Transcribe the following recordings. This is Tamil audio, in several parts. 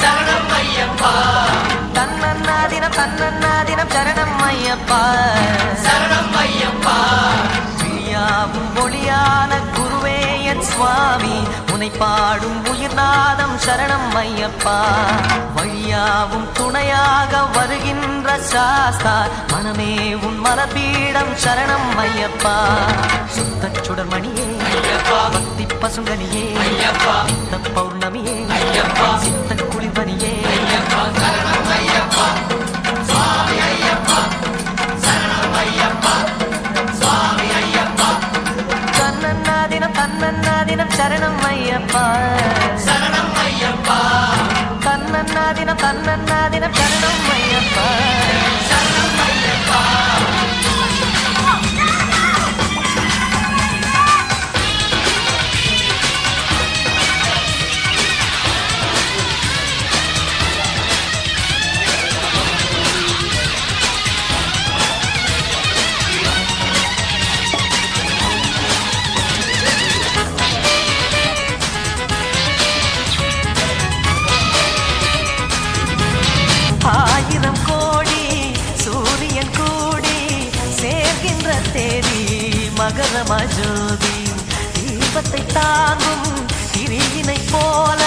சரணம் ஐயப்பா. தன்னன்னாதினம் தன்னன்னாதினம் சரணம் ஐயப்பா. சரணம் ஐயப்பா. பிரியாவும் ஒளியான குருவே என் சுவாமி, உனை பாடும் உயிர்நாதம் சரணம் ஐயப்பா. வழியாவும் துணையாக வருகின்ற சாஸ்தா, மனமே உன் மலபீடம் சரணம் ஐயப்பா. சுத்த சுடர்மணியே பக்தி பசுங்கனியே சித்த பௌர்ணமியே சித்த குளிர்மணியே சரணம் ஐயப்பா. சுவாமி ஐயப்பா. சரணம் ஐயப்பா. சுவாமி ஐயப்பா. தன்னன்னாதினம் தன்னன்னாதினம் சரணம் ஐயப்பா. சரணம் ஐயப்பா. தன்னன்னாதினம் தன்னன்னாதினம் சரணம் ஐயப்பா. சரணம் ஐயப்பா. ஆயிரம் கோடி சூரியன் கூடி சேர்கின்ற தேதி மகரம ஜோதி, தீபத்தை தாங்கும் திரியினை போல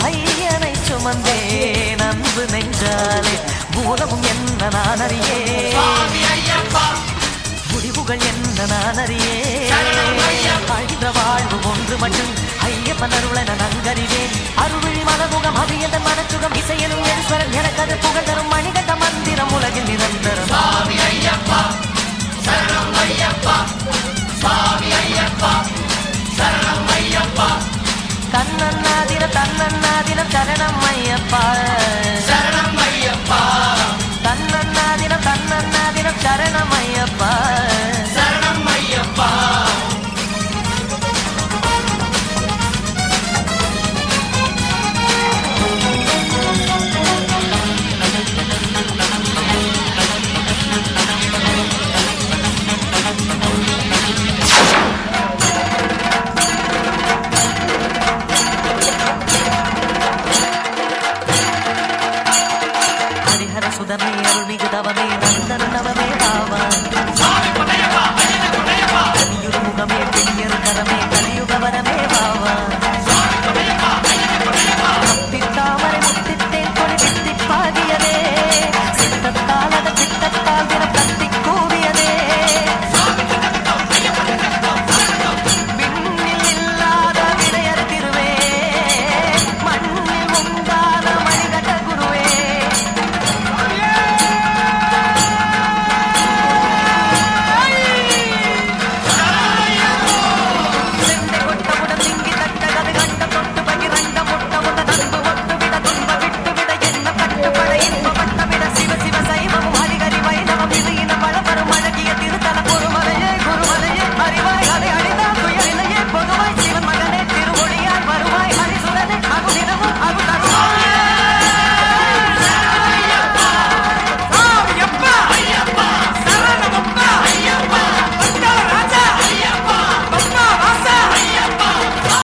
ஐயனை சுமந்தே நன்பு நெஞ்சாலே. மூலமும் என்ன நான் அறியே, சுவாமி ஐயப்பா. முடிவுகள் என்ன நான் அறியே. சரணம் ஐயப்பா. அழிந்த வாழ்வு ஒன்று மட்டும் ஐயப்பன் அருளென நன்கறிவேன். அருள்விழி மலமுகம் அது எந்த மனச்சுகம், இசையனும் ஈஸ்வரன் எனக்கு அது புகழ் தரும் மணிகண்ட மந்திரம் உலகில் நிரந்தரம். சுவாமி ஐயப்பா. சரணம் ஐயப்பா. சுவாமி ஐயப்பா. சரணம் ஐயப்பா. தன்னன்னாதினம் தன்னன்னாதினம் சரணம் ஐயப்பா. சரணம் ஐயப்பா. தன்னன்னாதினம் தன்னன்னாதினம் சரணம் ஐயப்பா. சரணம் ஐயப்பா. ஹரிஹர சுதமே அருள்மிகு தவமே